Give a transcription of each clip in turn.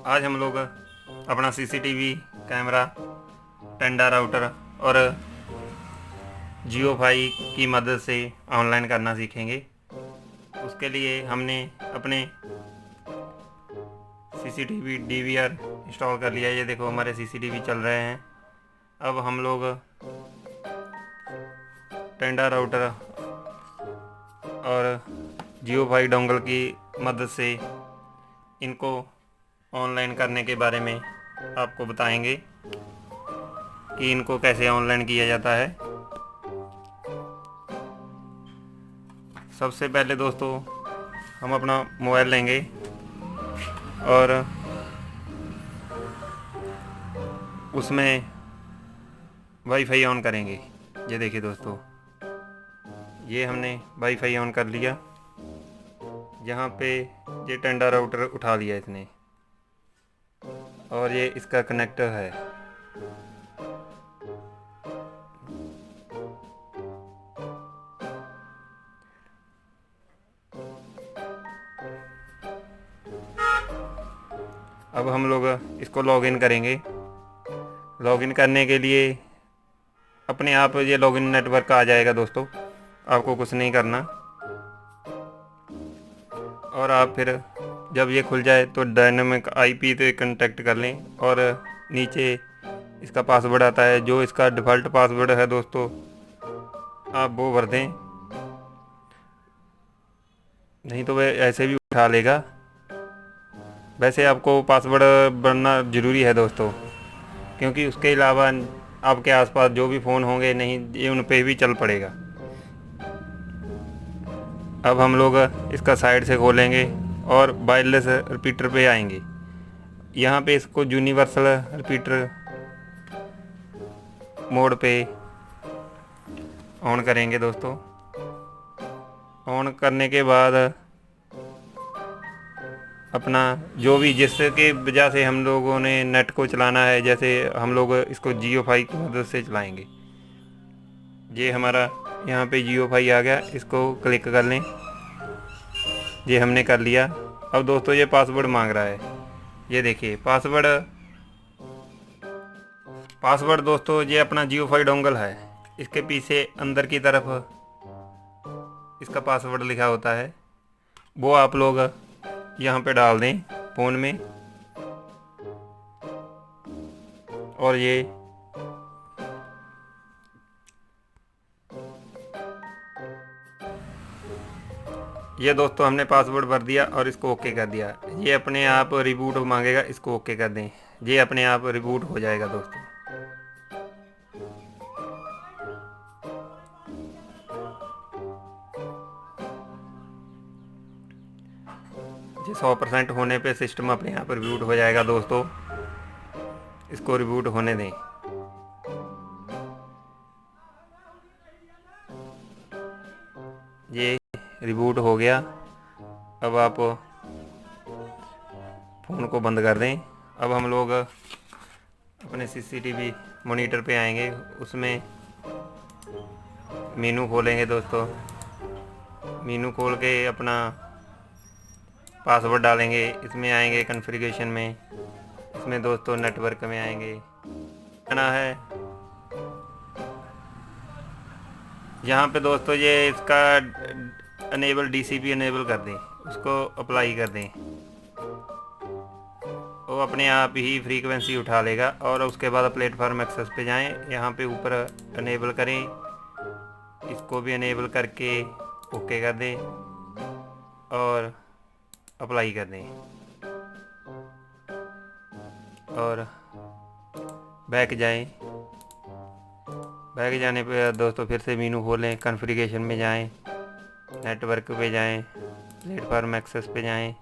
आज हम लोग अपना सीसीटीवी कैमरा, टेंडा राउटर और जियो फाई की मदद से ऑनलाइन करना सीखेंगे। उसके लिए हमने अपने सीसीटीवी डीवीआर इंस्टॉल कर लिया। ये देखो हमारे सीसीटीवी चल रहे हैं। अब हम लोग टेंडा राउटर और जियो फाई डोंगल की मदद से इनको ऑनलाइन करने के बारे में आपको बताएंगे कि इनको कैसे ऑनलाइन किया जाता है। सबसे पहले दोस्तों हम अपना मोबाइल लेंगे और उसमें वाईफाई ऑन करेंगे। ये देखिए दोस्तों, ये हमने वाईफाई ऑन कर लिया। यहाँ पे ये टेंडा राउटर उठा लिया इसने और ये इसका कनेक्टर है। अब हम लोग इसको लॉगिन करेंगे। लॉगिन करने के लिए अपने आप ये लॉगिन नेटवर्क आ जाएगा दोस्तों, आपको कुछ नहीं करना। और आप फिर जब ये खुल जाए तो डायनामिक आईपी पे कांटेक्ट कर लें और नीचे इसका पासवर्ड आता है, जो इसका डिफ़ॉल्ट पासवर्ड है दोस्तों, आप वो भर दें, नहीं तो वह ऐसे भी उठा लेगा। वैसे आपको पासवर्ड भरना ज़रूरी है दोस्तों, क्योंकि उसके अलावा आपके आसपास जो भी फ़ोन होंगे नहीं, ये उन पे भी चल पड़ेगा। अब हम लोग इसका साइड से खोलेंगे और वायरलेस रिपीटर पे आएंगे। यहाँ पे इसको यूनिवर्सल रिपीटर मोड पे ऑन करेंगे दोस्तों। ऑन करने के बाद अपना जो भी जिसके वजह से हम लोगों ने नेट को चलाना है, जैसे हम लोग इसको जियो फाई की मदद से चलाएंगे। ये हमारा यहाँ पे जियो फाई आ गया, इसको क्लिक कर लें। ये हमने कर लिया। अब दोस्तों ये पासवर्ड मांग रहा है। ये देखिए पासवर्ड दोस्तों, ये अपना जियो फाई डोंगल है, इसके पीछे अंदर की तरफ इसका पासवर्ड लिखा होता है, वो आप लोग यहाँ पे डाल दें फ़ोन में। और ये दोस्तों हमने पासवर्ड भर दिया और इसको ओके कर दिया। ये अपने आप रिबूट मांगेगा, इसको ओके कर दें। ये अपने आप रिबूट हो जाएगा दोस्तों। ये 100% होने पे सिस्टम अपने आप रिबूट हो जाएगा दोस्तों। इसको रिबूट होने दें। ये रिबूट हो गया। अब आप फ़ोन को बंद कर दें। अब हम लोग अपने सीसीटीवी मॉनिटर पे आएंगे, उसमें मेनू खोलेंगे दोस्तों। मेनू खोल के अपना पासवर्ड डालेंगे। इसमें आएंगे कॉन्फ़िगरेशन में, इसमें दोस्तों नेटवर्क में आएंगे। आना है यहाँ पे दोस्तों, ये इसका अनेबल डीसीपी अनेबल कर दें, उसको अप्लाई कर दें। वो अपने आप ही फ्रीक्वेंसी उठा लेगा। और उसके बाद प्लेटफॉर्म एक्सेस पे जाएं, यहाँ पे ऊपर अनेबल करें, इसको भी अनेबल करके ओके कर दें और अप्लाई कर दें। और बैक जाएं। बैक जाने पे दोस्तों फिर से मेनू खोलें, कॉन्फ़िगरेशन में जाएं, नेटवर्क पे जाएं, प्लेटफॉर्म एक्सेस पे जाएं।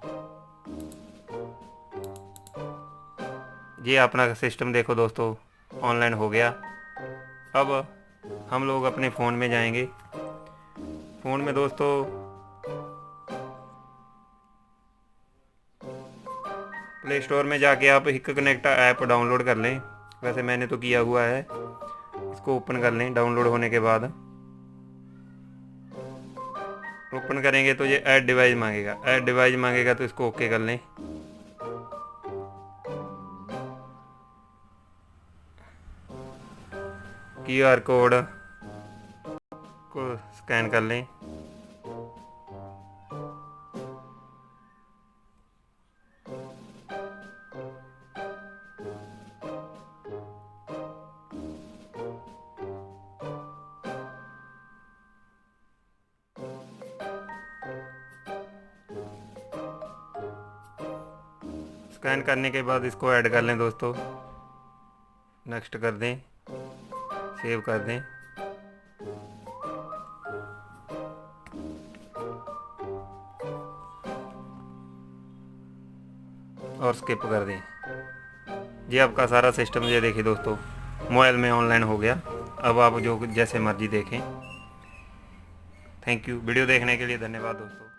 ये अपना सिस्टम देखो दोस्तों, ऑनलाइन हो गया। अब हम लोग अपने फ़ोन में जाएंगे। फ़ोन में दोस्तों प्ले स्टोर में जाके आप हिक कनेक्ट ऐप डाउनलोड कर लें। वैसे मैंने तो किया हुआ है। इसको ओपन कर लें। डाउनलोड होने के बाद ओपन करेंगे तो ये ऐड डिवाइस मांगेगा। ऐड डिवाइस मांगेगा तो इसको ओके कर लें। QR कोड को स्कैन कर लें। स्कैन करने के बाद इसको ऐड कर लें दोस्तों, नेक्स्ट कर दें, सेव कर दें और स्किप कर दें। ये आपका सारा सिस्टम ये देखिए दोस्तों मोबाइल में ऑनलाइन हो गया। अब आप जो जैसे मर्जी देखें। थैंक यू, वीडियो देखने के लिए धन्यवाद दोस्तों।